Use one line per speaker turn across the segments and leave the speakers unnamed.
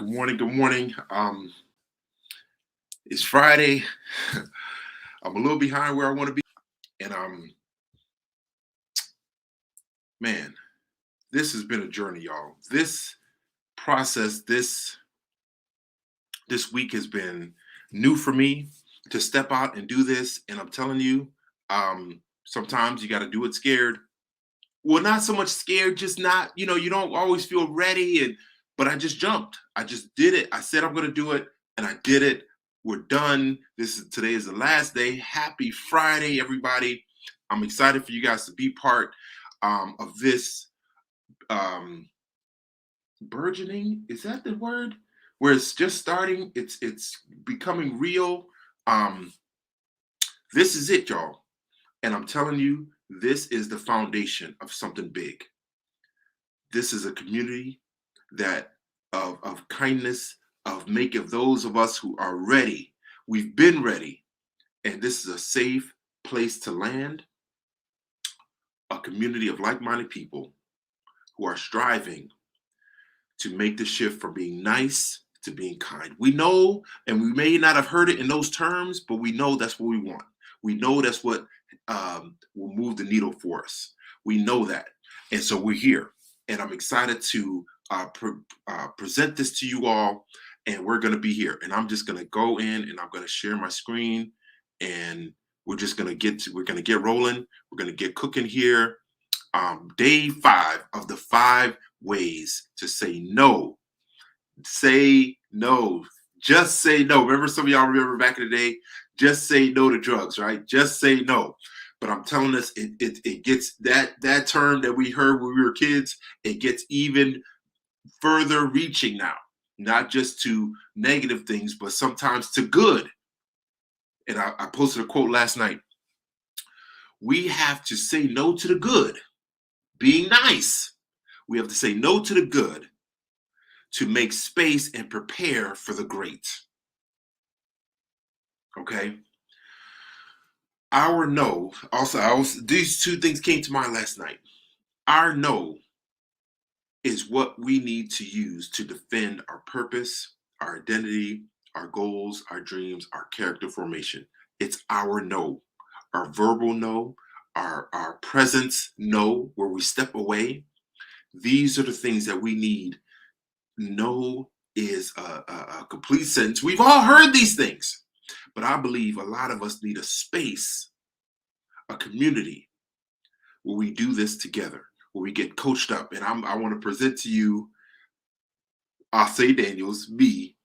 Good morning. Good morning. It's Friday. I'm a little behind where I want to be, and man, this has been a journey, y'all. This process, this week has been new for me to step out and do this. And I'm telling you, sometimes you got to do it scared. Well, not so much scared, just not. You don't always feel ready, but I just jumped. I just did it. I said I'm going to do it, and I did it. We're done. Today is the last day. Happy Friday, everybody. I'm excited for you guys to be part of this um, burgeoning. Is that the word? Where it's just starting. It's becoming real. Um, this is it, y'all. And I'm telling you, this is the foundation of something big. This is a community that of kindness, of making those of us who are ready. We've been ready, and this is a safe place to land. A community of like-minded people who are striving to make the shift from being nice to being kind. We know, and we may not have heard it in those terms, but we know that's what we want. We know that's what will move the needle for us. We know that, and so we're here. And I'm excited to present this to you all. And we're going to be here. And I'm just going to go in and I'm going to share my screen. And we're just going to get rolling. We're going to get cooking here. Day 5 of the 5 ways to say no. Say no. Just say no. Remember, some of y'all remember back in the day, just say no to drugs, right? Just say no. But I'm telling us, it gets that term that we heard when we were kids, it gets even further reaching now, not just to negative things, but sometimes to good. And I posted a quote last night. We have to say no to the good, being nice. We have to say no to the good to make space and prepare for the great. Okay? Our no, these two things came to mind last night. Our no is what we need to use to defend our purpose, our identity, our goals, our dreams, our character formation. It's our no, our verbal no, our presence no, where we step away. These are the things that we need. No is a complete sentence. We've all heard these things, but I believe a lot of us need a space, a community where we do this together, where we get coached up. And I want to present to you, I'll say Daniels, me,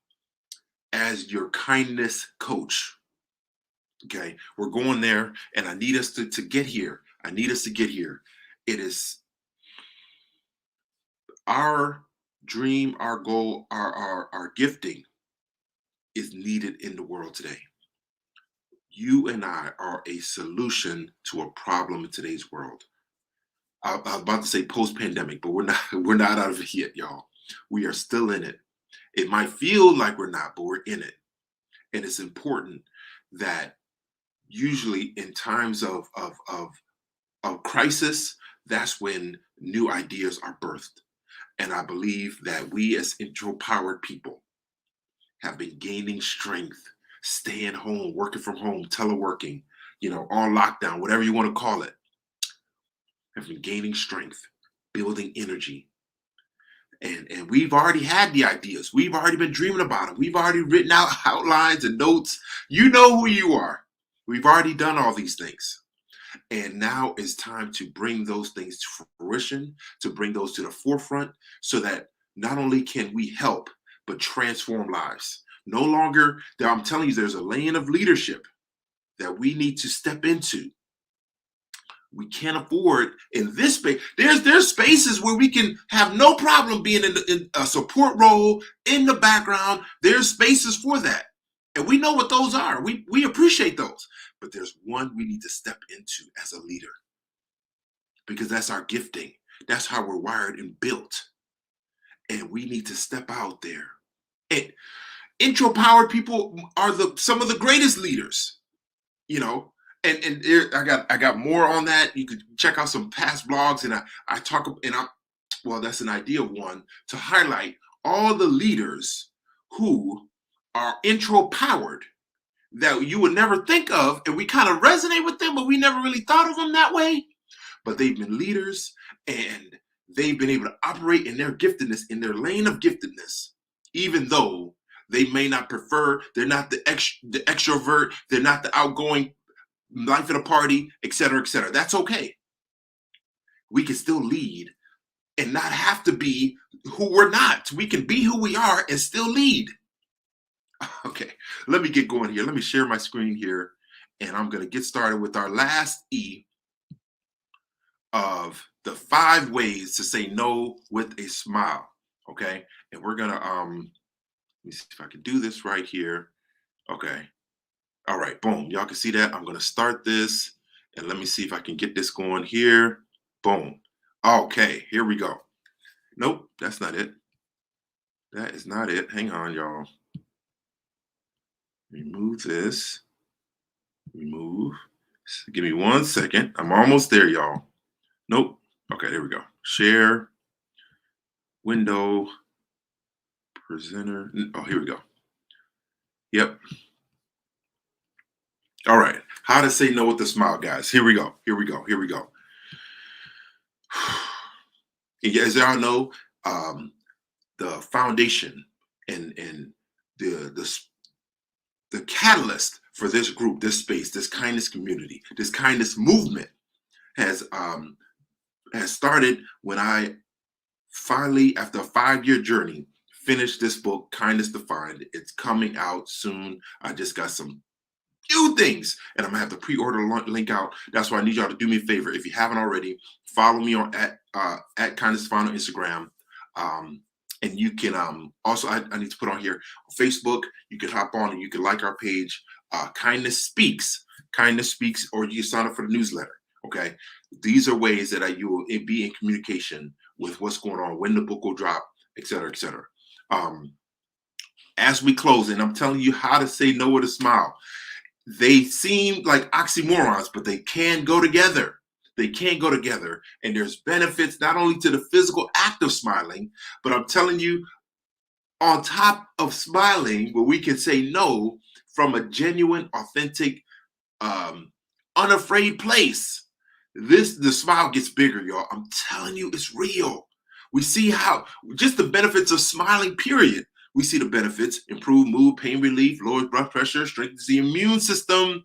as your kindness coach. Okay, we're going there, and I need us to get here. I need us to get here. It is our dream, our goal, our gifting is needed in the world today. You and I are a solution to a problem in today's world. I was about to say post-pandemic, but we're not. We're not out of it yet, y'all. We are still in it. It might feel like we're not, but we're in it. And it's important that usually in times of crisis, that's when new ideas are birthed. And I believe that we as intro-powered people have been gaining strength, staying home, working from home, teleworking, on lockdown, whatever you want to call it, have been gaining strength, building energy. And we've already had the ideas. We've already been dreaming about it. We've already written out outlines and notes. You know who you are. We've already done all these things. And now it's time to bring those things to fruition, to bring those to the forefront so that not only can we help, but transform lives. No longer, I'm telling you, there's a lane of leadership that we need to step into. We can't afford in this space. There's spaces where we can have no problem being in a support role in the background. There's spaces for that. And we know what those are. We appreciate those. But there's one we need to step into as a leader because that's our gifting. That's how we're wired and built. And we need to step out there. And intro-powered people are some of the greatest leaders, And I got more on that. You could check out some past blogs, and I talk, and that's an idea of one to highlight all the leaders who are intro powered that you would never think of, and we kind of resonate with them, but we never really thought of them that way. But they've been leaders and they've been able to operate in their giftedness, in their lane of giftedness, even though they may not prefer, they're not the extrovert, they're not the outgoing life at a party, et cetera, et cetera. That's okay. We can still lead and not have to be who we're not. We can be who we are and still lead. Okay, let me get going here. Let me share my screen here, and I'm going to get started with our last E of the 5 ways to say no with a smile. Okay, and we're gonna let me see if I can do this right here. Okay, all right, boom. Y'all can see that. I'm gonna start this, and let me see if I can get this going here. Boom. Okay, here we go. Nope, that's not it. That is not it. Hang on, y'all. Remove this. Remove. Give me 1 second. I'm almost there, y'all. Nope. Okay, there we go. Share. Window. Presenter. Oh, here we go. Yep. All right. How to say no with a smile, guys. Here we go. Here we go. Here we go. And as y'all know, the foundation and the the the catalyst for this group, this space, this kindness community, this kindness movement has started when I finally, after a 5-year journey, finished this book, Kindness Defined. It's coming out soon. I just got some few things, and I'm gonna have the pre-order link out. That's why I need y'all to do me a favor. If you haven't already, follow me on at Kindness Defined on Instagram. And you can also, I need to put on here Facebook. You can hop on and you can like our page, Kindness Speaks, or you can sign up for the newsletter. Okay, these are ways that you will be in communication with what's going on, when the book will drop, et cetera, et cetera. As we close, and I'm telling you how to say no with a smile. They seem like oxymorons, but they can go together. They can go together. And there's benefits not only to the physical act of smiling, but I'm telling you, on top of smiling, where we can say no from a genuine, authentic, unafraid place. The smile gets bigger, y'all. I'm telling you, it's real. We see how just the benefits of smiling, period. We see the benefits: improve mood, pain relief, lowers blood pressure, strengthens the immune system.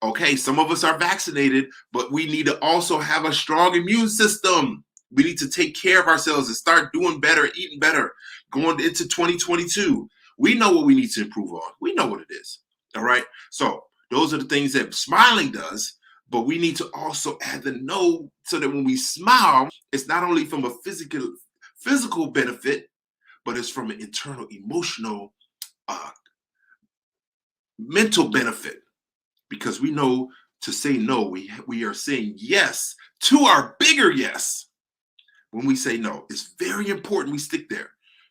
Okay, some of us are vaccinated, but we need to also have a strong immune system. We need to take care of ourselves and start doing better, eating better, going into 2022. We know what we need to improve on. We know what it is. All right. So those are the things that smiling does, but we need to also add the no so that when we smile, it's not only from a physical benefit, but it's from an internal, emotional, uh, mental benefit. Because we know to say no, we are saying yes to our bigger yes. When we say no, it's very important we stick there.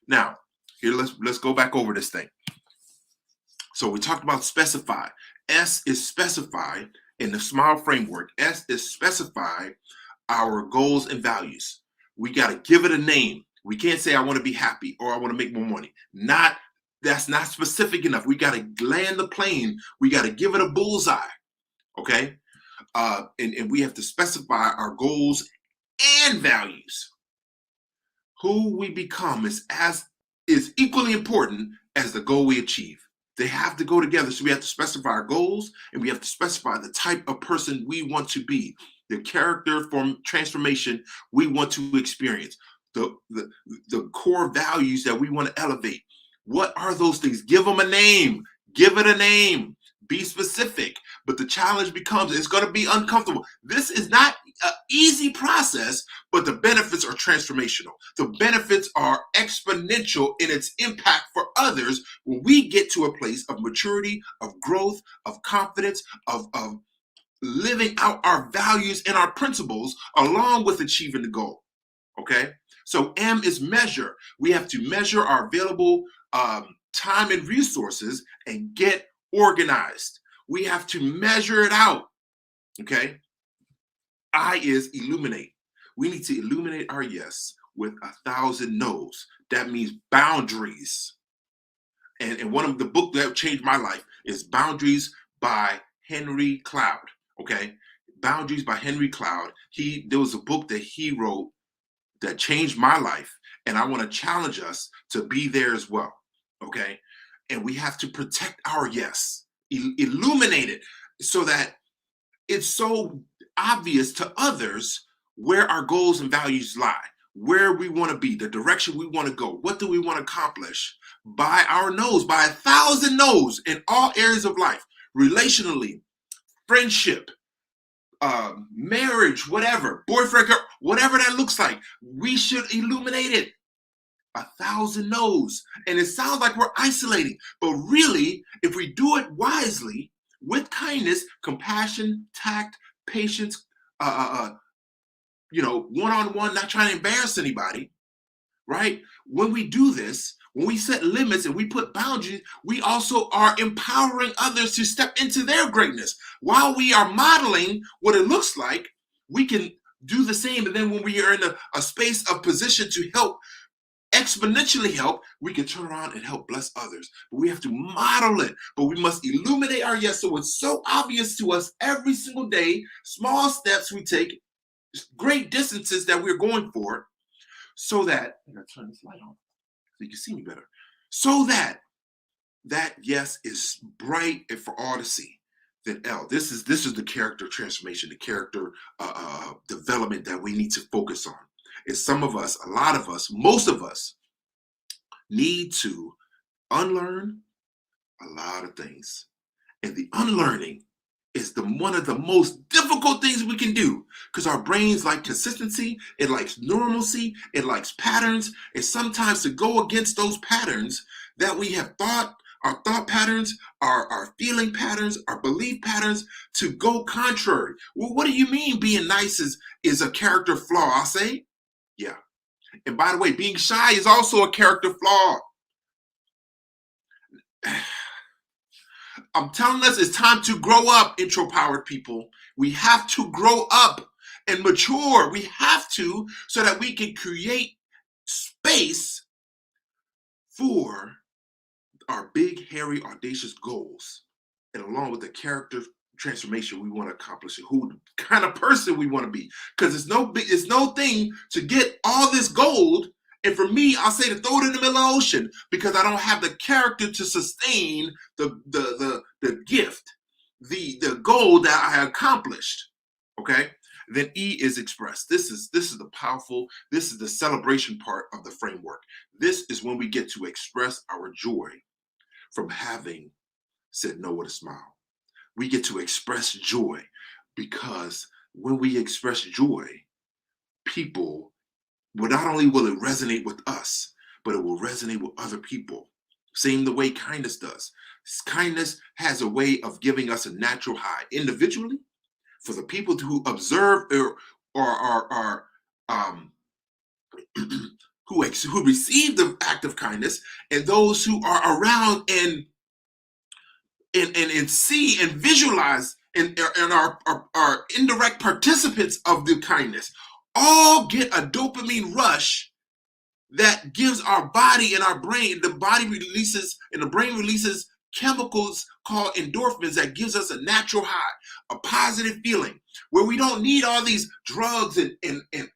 Now, here let's go back over this thing. So we talked about specify. S is specify in the SMILE framework. S is specify our goals and values. We got to give it a name. We can't say I want to be happy or I want to make more money. That's not specific enough. We got to land the plane. We got to give it a bullseye. Okay. And we have to specify our goals and values. Who we become is equally important as the goal we achieve. They have to go together. So we have to specify our goals and we have to specify the type of person we want to be, the character form transformation we want to experience, the core values that we want to elevate. What are those things? Give them a name. Give it a name. Be specific. But the challenge becomes it's going to be uncomfortable. This is not an easy process, but the benefits are transformational. The benefits are exponential in its impact for others when we get to a place of maturity, of growth, of confidence, of living out our values and our principles along with achieving the goal. Okay? So M is measure. We have to measure our available time and resources and get organized. We have to measure it out. Okay? I is illuminate. We need to illuminate our yes with 1,000 no's. That means boundaries. And one of the book that changed my life is Boundaries by Henry Cloud. Okay, Boundaries by Henry Cloud. There was a book that he wrote that changed my life, and I want to challenge us to be there as well. Okay, and we have to protect our yes, illuminate it so that it's so obvious to others where our goals and values lie, where we want to be, the direction we want to go, what do we want to accomplish by our no's, by 1,000 no's in all areas of life, relationally, friendship, marriage, whatever, boyfriend, girl, whatever that looks like. We should illuminate it. 1,000 no's. And it sounds like we're isolating, but really, if we do it wisely, with kindness, compassion, tact, patience, one-on-one, not trying to embarrass anybody, right? When we do this, when we set limits and we put boundaries, we also are empowering others to step into their greatness. While we are modeling what it looks like, we can do the same. And then when we are in a space of position to help, exponentially help, we can turn around and help bless others. But we have to model it. But we must illuminate our yes so it's so obvious to us every single day, small steps we take, great distances that we're going for, so that, I'm going to turn this light on so you can see me better, so that that yes is bright and for all to see. Then L, this is the character transformation, the character development that we need to focus on. Is some of us, a lot of us, most of us need to unlearn a lot of things. And the unlearning is one of the most difficult things we can do, because our brains like consistency, it likes normalcy, it likes patterns, and sometimes to go against those patterns that we have thought, our thought patterns, our feeling patterns, our belief patterns, to go contrary. Well, what do you mean being nice is a character flaw? I'll say, yeah. And by the way, being shy is also a character flaw. I'm telling us it's time to grow up, intro-powered people. We have to grow up and mature. We have to, so that we can create space for our big, hairy, audacious goals, and along with the character transformation we want to accomplish, and who kind of person we want to be. Because it's no thing to get all this gold, and for me, I'll say to throw it in the middle of the ocean, because I don't have the character to sustain the gift, the goal that I accomplished. Okay. Then E is expressed. This is the powerful, this is the celebration part of the framework. This is when we get to express our joy from having said no with a smile. We get to express joy, because when we express joy, people, well, not only will it resonate with us, but it will resonate with other people. Same the way kindness does. Kindness has a way of giving us a natural high individually, for the people who observe or are who receive the act of kindness, and those who are around and see and visualize and are indirect participants of the kindness, all get a dopamine rush that gives our body and our brain, the body releases and the brain releases chemicals called endorphins that gives us a natural high, a positive feeling, where we don't need all these drugs and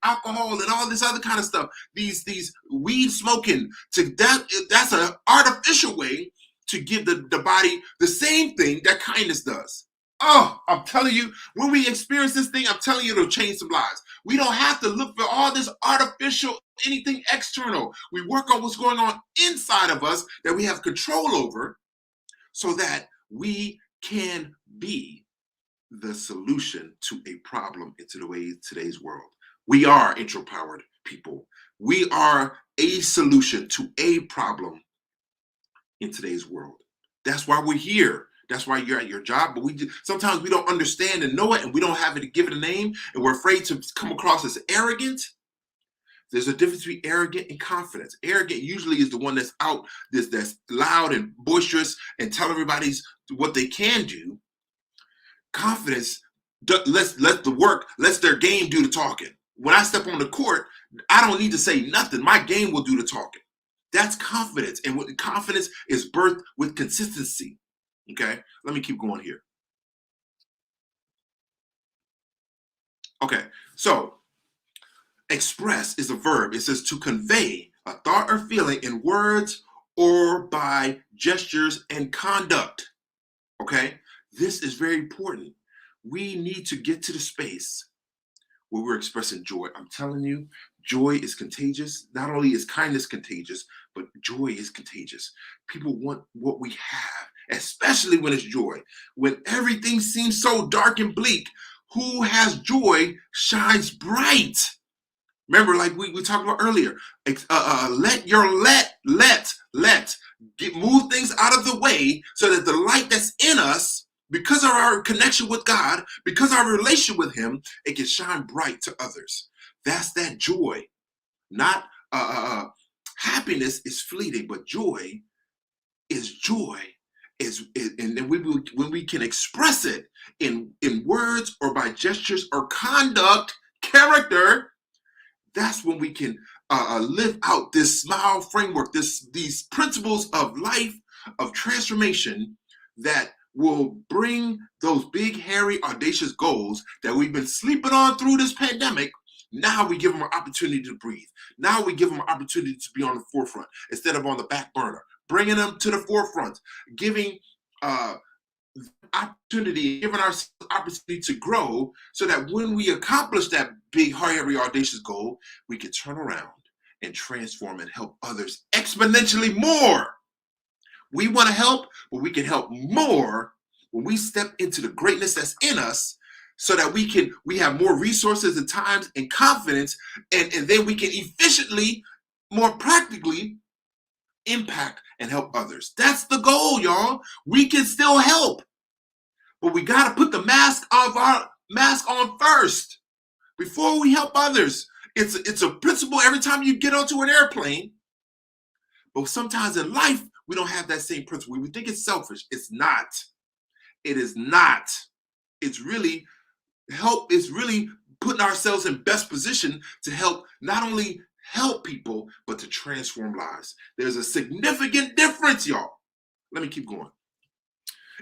alcohol and all this other kind of stuff, these weed smoking. That's an artificial way to give the body the same thing that kindness does. Oh, I'm telling you, when we experience this thing, I'm telling you, it'll change some lives. We don't have to look for all this artificial, anything external. We work on what's going on inside of us that we have control over, so that we can be the solution to a problem in today's world. We are intro-powered people. We are a solution to a problem in today's world. That's why we're here. That's why you're at your job. But sometimes we don't understand and know it, and we don't have it to give it a name, and we're afraid to come across as arrogant. There's a difference between arrogant and confidence. Arrogant usually is the one that's out, that's loud and boisterous and tell everybody what they can do. Confidence lets their game do the talking. When I step on the court, I don't need to say nothing. My game will do the talking. That's confidence. And what confidence is birthed with consistency. Okay, let me keep going here. Okay, so express is a verb. It says to convey a thought or feeling in words or by gestures and conduct. Okay, this is very important. We need to get to the space where we're expressing joy. I'm telling you, joy is contagious. Not only is kindness contagious, but joy is contagious. People want what we have, especially when it's joy. When everything seems so dark and bleak, who has joy shines bright. Remember, like we talked about earlier, let move things out of the way so that the light that's in us, because of our connection with God, because of our relation with Him, it can shine bright to others. That's that joy. Not happiness is fleeting, but joy is joy. And then when we can express it in words or by gestures or conduct, character, that's when we can live out this smile framework, these principles of life, of transformation that will bring those big, hairy, audacious goals that we've been sleeping on through this pandemic. Now we give them an opportunity to breathe. Now we give them an opportunity to be on the forefront instead of on the back burner, bringing them to the forefront, giving uh, opportunity, giving ourselves opportunity to grow so that when we accomplish that big, hairy, audacious goal, we can turn around and transform and help others exponentially more. We want to help, but we can help more when we step into the greatness that's in us so that we have more resources and times and confidence, and then we can efficiently, more practically impact and help others. That's the goal, y'all. We can still help. But we got to put the mask on first before we help others. It's a principle every time you get onto an airplane. But sometimes in life, we don't have that same principle. We think it's selfish. It's not. It is not. It's really help. It's really putting ourselves in best position to help not only help people, but to transform lives. There's a significant difference, y'all. Let me keep going.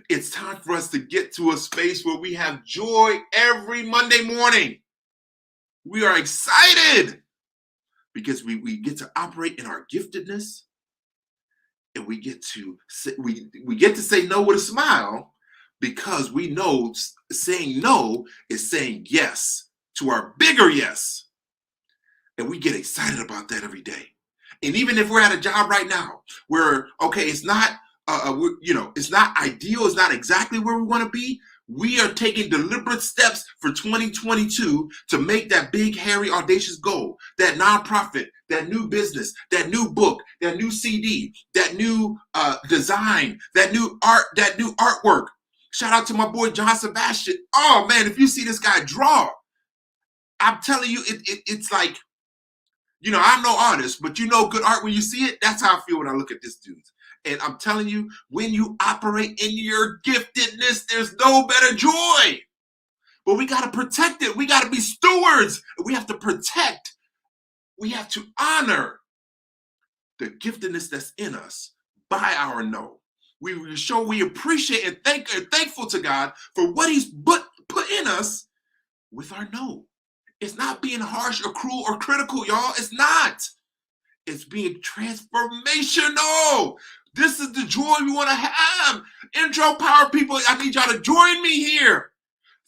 It's time for us to get to a space where we have joy every Monday morning. We are excited because we get to operate in our giftedness, and we get to say no with a smile because we know saying no is saying yes to our bigger yes. And we get excited about that every day. And even if we're at a job right now where, okay, it's not it's not ideal, it's not exactly where we want to be, we are taking deliberate steps for 2022 to make that big, hairy, audacious goal, that nonprofit, that new business, that new book, that new CD, that new design, that new artwork. Shout out to my boy John Sebastian. Oh man, if you see this guy draw, I'm telling you, it's like, I'm no artist, but good art when you see it. That's how I feel when I look at this dude. And I'm telling you, when you operate in your giftedness, there's no better joy. But we got to protect it. We got to be stewards. We have to protect. We have to honor the giftedness that's in us by our no. We show we appreciate and thankful to God for what He's put in us with our no. It's not being harsh or cruel or critical, y'all. It's not. It's being transformational. This is the joy we want to have. Intro power people, I need y'all to join me here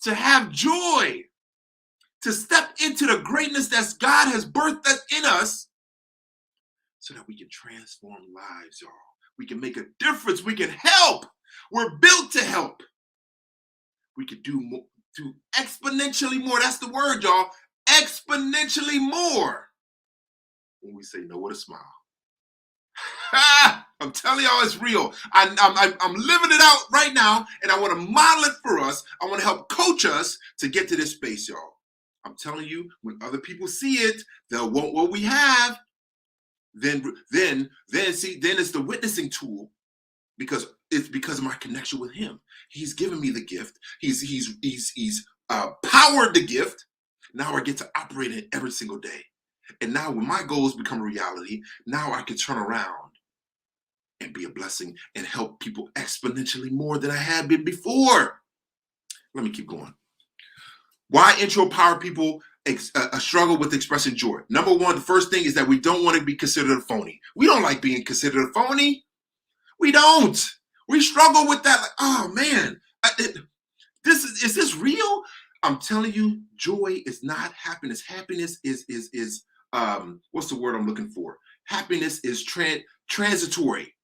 to have joy, to step into the greatness that God has birthed in us so that we can transform lives, y'all. We can make a difference. We can help. We're built to help. We can do more, do exponentially more. That's the word, y'all. Exponentially more when we say no with a smile. I'm telling y'all, it's real. I'm living it out right now, and I want to model it for us. I want to help coach us to get to this space, y'all. I'm telling you, when other people see it, they'll want what we have. Then it's the witnessing tool because it's because of my connection with Him. He's given me the gift. He's powered the gift. Now I get to operate it every single day. And now when my goals become a reality, now I can turn around and be a blessing and help people exponentially more than I had been before. Let me keep going. Why intro power people struggle with expressing joy? Number one, the first thing is that we don't want to be considered a phony. We don't like being considered a phony. We don't. We struggle with that. Like, oh man, is this real? I'm telling you, joy is not happiness. Happiness is what's the word I'm looking for? Happiness is transitory,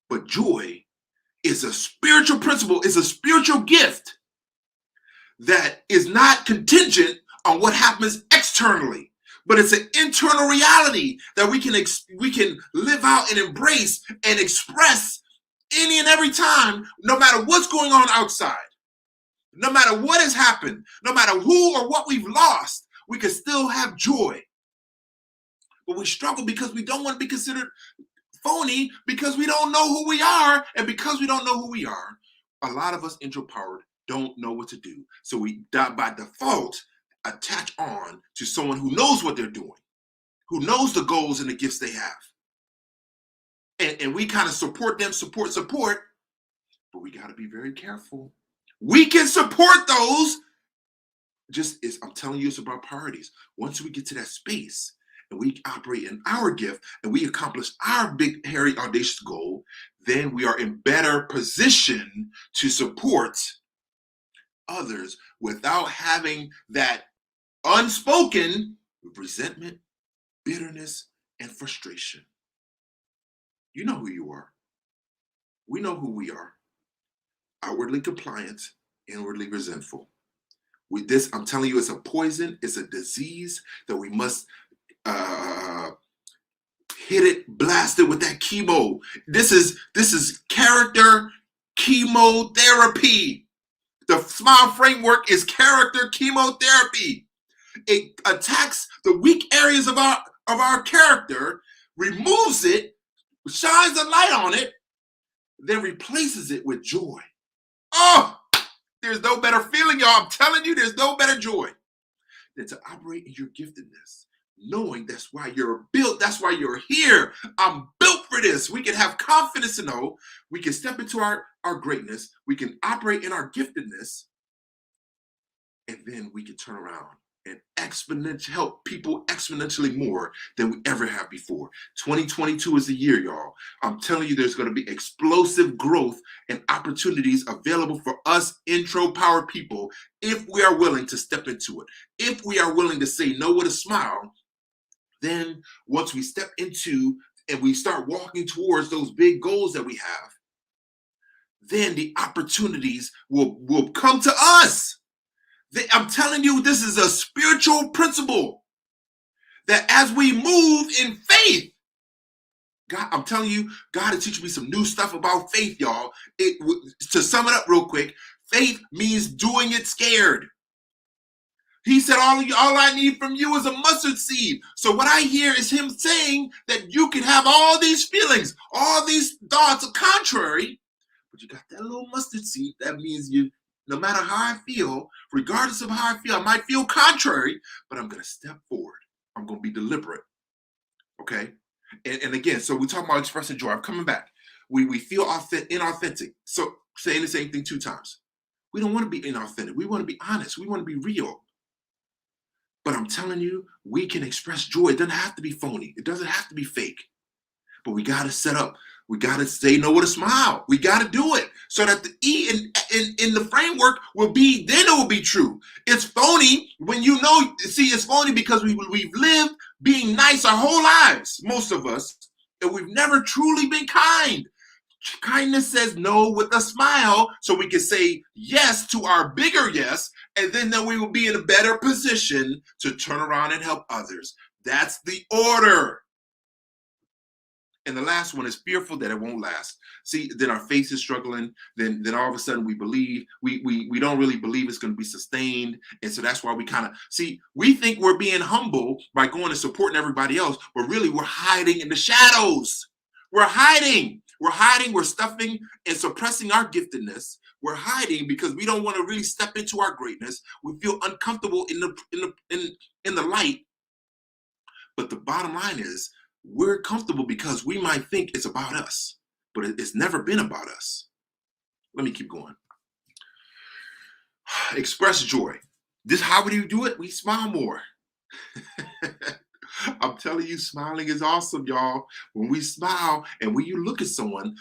but joy is a spiritual principle. Is a spiritual gift that is not contingent on what happens externally, but it's an internal reality that we can live out and embrace and express any and every time, no matter what's going on outside, no matter what has happened, no matter who or what we've lost, we can still have joy. But we struggle because we don't want to be considered phony, because we don't know who we are, and because we don't know who we are, a lot of us intro powered don't know what to do. So we by default attach on to someone who knows what they're doing, who knows the goals and the gifts they have. And we kind of support them, support, but we got to be very careful. We can support those, just as I'm telling you, it's about priorities. Once we get to that space and we operate in our gift and we accomplish our big, hairy, audacious goal, then we are in better position to support others without having that unspoken resentment, bitterness, and frustration. You know who you are. We know who we are. Outwardly compliant, inwardly resentful. With this, I'm telling you, it's a poison, it's a disease that we must hit it, blast it with that chemo. This is character chemotherapy. The SMILE framework is character chemotherapy. It attacks the weak areas of our character, removes it, shines a light on it, then replaces it with joy. Oh, there's no better feeling, y'all. I'm telling you, there's no better joy than to operate in your giftedness, knowing that's why you're built, that's why you're here. I'm built for this. We can have confidence to know we can step into our greatness, we can operate in our giftedness, and then we can turn around and help people exponentially more than we ever have before. 2022 is the year, y'all. I'm telling you, there's going to be explosive growth and opportunities available for us intro power people if we are willing to step into it. If we are willing to say no with a smile, then once we step into and we start walking towards those big goals that we have, then the opportunities will come to us. I'm telling you, this is a spiritual principle that as we move in faith, God, I'm telling you, God is teaching me some new stuff about faith, y'all. To sum it up real quick, faith means doing it scared. He said, all I need from you is a mustard seed. So what I hear is him saying that you can have all these feelings, all these thoughts are contrary, but you got that little mustard seed. That means no matter how I feel, regardless of how I feel, I might feel contrary, but I'm going to step forward. I'm going to be deliberate. Okay? And again, so we talk about expressing joy. I'm coming back. We feel inauthentic. So saying the same thing 2 times. We don't want to be inauthentic. We want to be honest. We want to be real. But I'm telling you, we can express joy. It doesn't have to be phony. It doesn't have to be fake. But we got to set up. We got to say no with a smile. We got to do it so that the E in the framework will be, then it will be true. It's phony when it's phony because we've lived being nice our whole lives, most of us, and we've never truly been kind. Kindness says no with a smile so we can say yes to our bigger yes, and then we will be in a better position to turn around and help others. That's the order. And the last one is fearful that it won't last. See, then our faith is struggling. Then all of a sudden we believe we don't really believe it's going to be sustained. And so that's why we think we're being humble by going and supporting everybody else, but really we're hiding in the shadows. We're hiding. We're stuffing and suppressing our giftedness. We're hiding because we don't want to really step into our greatness. We feel uncomfortable in the light. But the bottom line is we're comfortable because we might think it's about us, but it's never been about us. Let me keep going. Express joy. This, how would you do it? We smile more. I'm telling you, smiling is awesome, y'all. When we smile and when you look at someone,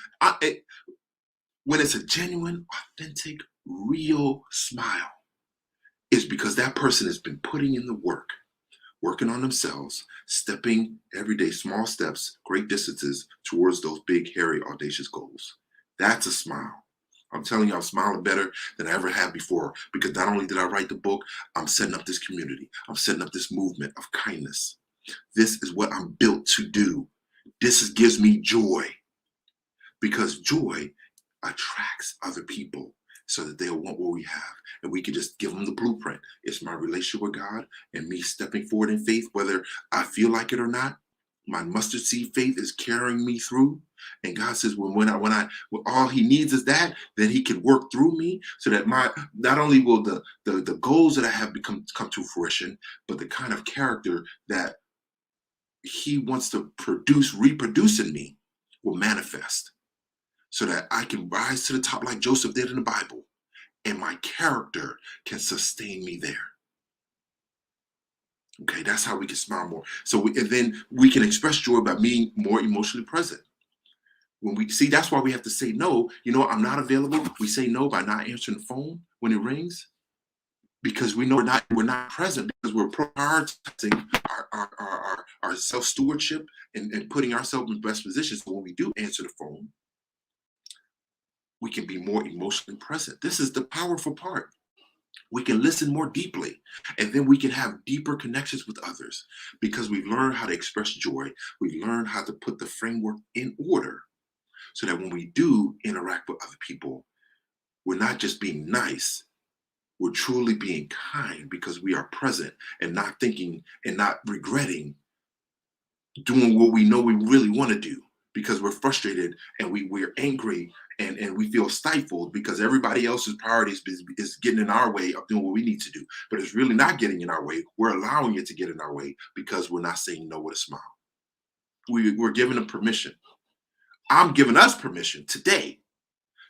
when it's a genuine, authentic, real smile, it's because that person has been putting in the work, working on themselves, stepping every day, small steps, great distances towards those big, hairy, audacious goals. That's a smile. I'm telling you, I'm smiling better than I ever have before because not only did I write the book, I'm setting up this community. I'm setting up this movement of kindness. This is what I'm built to do. Gives me joy because joy attracts other people so that they'll want what we have. And we can just give them the blueprint. It's my relationship with God and me stepping forward in faith, whether I feel like it or not. My mustard seed faith is carrying me through. And God says, when all he needs is that, then he can work through me so that not only will the goals that I have come to fruition, but the kind of character that he wants to reproduce in me will manifest so that I can rise to the top like Joseph did in the Bible and my character can sustain me there. Okay, that's how we can smile more. And then we can express joy by being more emotionally present. When we see, that's why we have to say no. You know, I'm not available. We say no by not answering the phone when it rings because we know we're not present because we're prioritizing our self stewardship and putting ourselves in the best position. So when we do answer the phone, we can be more emotionally present. This is the powerful part. We can listen more deeply, and then we can have deeper connections with others because we've learned how to express joy. We've learned how to put the framework in order so that when we do interact with other people, we're not just being nice, we're truly being kind because we are present and not thinking and not regretting doing what we know we really want to do because we're frustrated and we're angry and we feel stifled because everybody else's priorities is getting in our way of doing what we need to do. But it's really not getting in our way. We're allowing it to get in our way because we're not saying no with a smile. We're giving them permission. I'm giving us permission today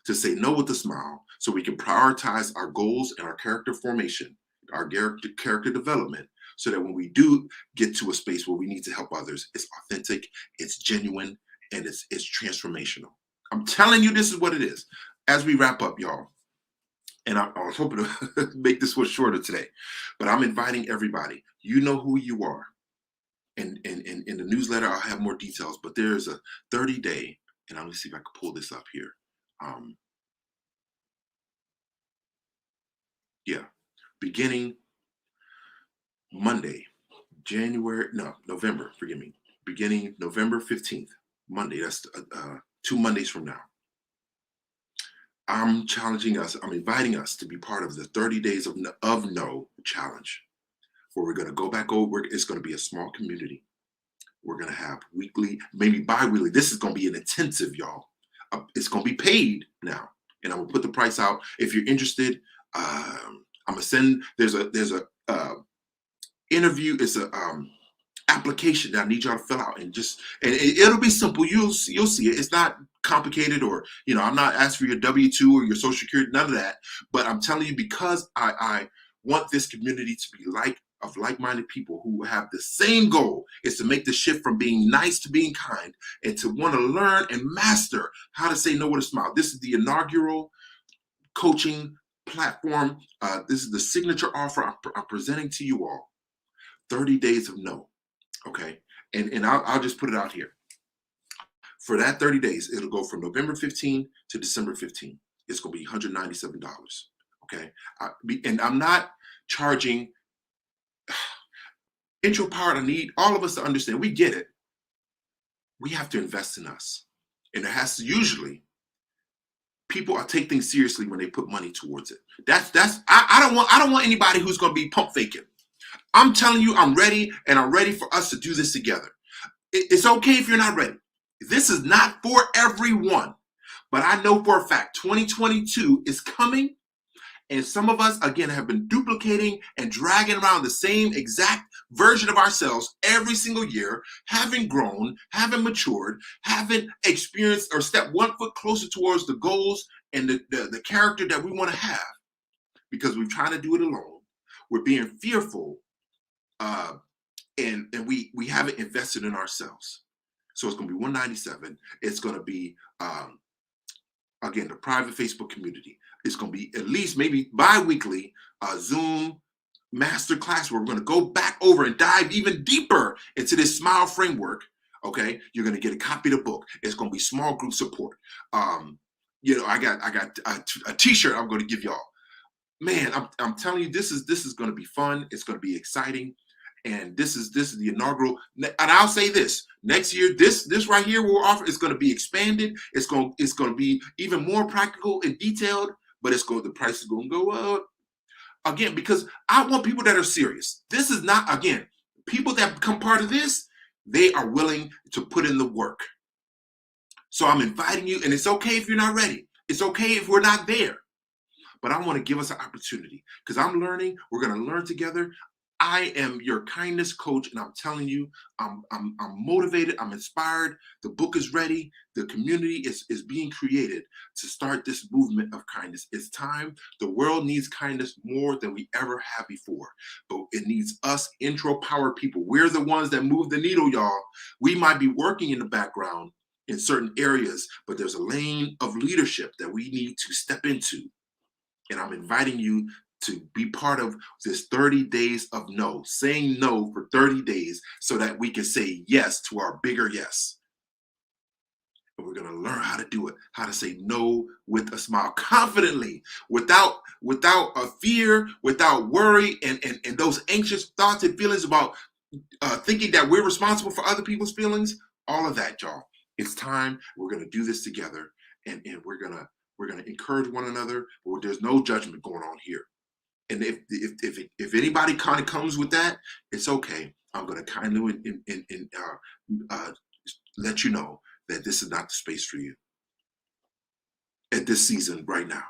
to say no with a smile so we can prioritize our goals and our character formation, our character development, so that when we do get to a space where we need to help others, it's authentic, it's genuine, and it's transformational. I'm telling you, this is what it is. As we wrap up, y'all, and I was hoping to make this one shorter today, but I'm inviting everybody. You know who you are. And in the newsletter, I'll have more details, but there's a 30-day, and let me see if I can pull this up here. Beginning Monday, November, forgive me, beginning November 15th, Monday, that's 2 Mondays from now. I'm inviting us to be part of the 30 days of no challenge, where we're going to go back over. It's going to be a small community. We're going to have weekly, maybe bi-weekly. This is going to be an intensive, y'all. It's going to be paid now, and I'm going to put the price out. If you're interested, I'm going to send, there's a interview. It's a application that I need y'all to fill out, and it'll be simple. You'll see it. It's not complicated, or I'm not asking for your W-2 or your Social Security, none of that. But I'm telling you, because I want this community to be like-minded people who have the same goal, is to make the shift from being nice to being kind, and to want to learn and master how to say no with a smile. This is the inaugural coaching platform. This is the signature offer I'm presenting to you all. 30 days of no. Okay. And I'll just put it out here. For that 30 days, it'll go from November 15 to December 15. It's going to be $197. Okay. And I'm not charging intro part. I need all of us to understand. We get it. We have to invest in us. And it has to usually, people take things seriously when they put money towards it. I don't want anybody who's going to be pump faking. I'm telling you, I'm ready, and I'm ready for us to do this together. It's okay if you're not ready. This is not for everyone, but I know for a fact 2022 is coming, And some of us, again, have been duplicating and dragging around the same exact version of ourselves every single year, haven't grown, haven't matured, haven't experienced or stepped one foot closer towards the goals and the character that we want to have because we're trying to do it alone. We're being fearful, uh, and we haven't invested in ourselves. So it's going to be 197. It's going to be again the private Facebook community. It's going to be at least maybe bi-weekly Zoom master class where we're going to go back over and dive even deeper into this S.M.I.L.E framework. Okay, you're going to get a copy of the book. It's going to be small group support. I got a t-shirt I'm going to give y'all. Man, I'm telling you, this is going to be fun. It's going to be exciting. And this is the inaugural. And I'll say this: next year, this right here we're offering is going to be expanded. It's going to be even more practical and detailed. But the price is going to go up again because I want people that are serious. This is not again people that become part of this. They are willing to put in the work. So I'm inviting you, and it's okay if you're not ready. It's okay if we're not there. But I want to give us an opportunity because I'm learning. We're going to learn together. I am your kindness coach, and I'm telling you, I'm motivated. I'm inspired. The book is ready. The community is being created to start this movement of kindness. It's time. The world needs kindness more than we ever have before, but it needs us intro power people. We're the ones that move the needle, y'all. We might be working in the background in certain areas, but there's a lane of leadership that we need to step into. And I'm inviting you to be part of this 30 days of no, saying no for 30 days so that we can say yes to our bigger yes. And we're going to learn how to do it, how to say no with a smile confidently, without a fear, without worry, and those anxious thoughts and feelings about thinking that we're responsible for other people's feelings. All of that, y'all. It's time. We're going to do this together, and we're gonna encourage one another. But there's no judgment going on here. And if anybody kind of comes with that, it's okay. I'm gonna kindly let you know that this is not the space for you at this season right now.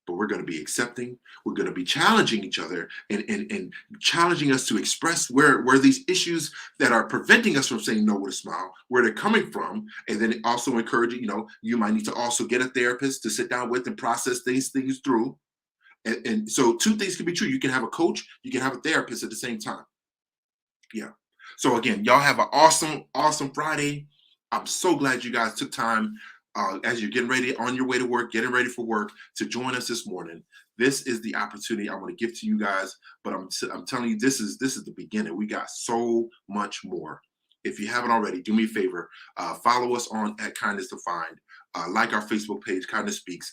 But we're going to be accepting. We're going to be challenging each other and challenging us to express where these issues that are preventing us from saying no with a smile, where they're coming from, and then also encouraging. You might need to also get a therapist to sit down with and process these things through. And so two things can be true. You can have a coach, you can have a therapist at the same time. Yeah. So again, y'all have an awesome Friday. I'm so glad you guys took time as you're getting ready on your way to work, getting ready for work, to join us this morning. This is the opportunity I want to give to you guys. But I'm telling you, this is the beginning. We got so much more. If you haven't already, do me a favor, follow us on at Kindness Defined, like our Facebook page, Kindness Speaks,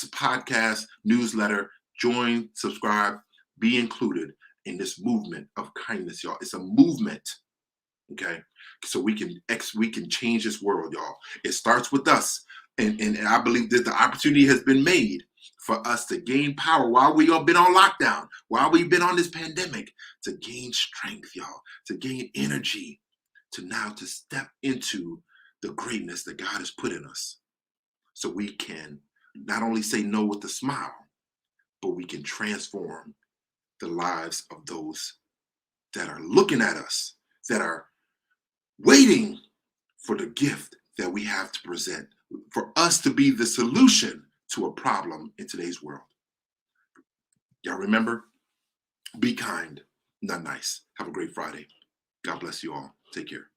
podcast, newsletter, join, subscribe, be included in this movement of kindness, y'all. It's a movement, okay? So we can change this world, y'all. It starts with us, and I believe that the opportunity has been made for us to gain power while we have been on lockdown, while we've been on this pandemic, to gain strength, y'all, to gain energy, to step into the greatness that God has put in us, so we can not only say no with a smile, but we can transform the lives of those that are looking at us, that are waiting for the gift that we have to present, for us to be the solution to a problem in today's world. Y'all remember, be kind, not nice. Have a great Friday. God bless you all. Take care.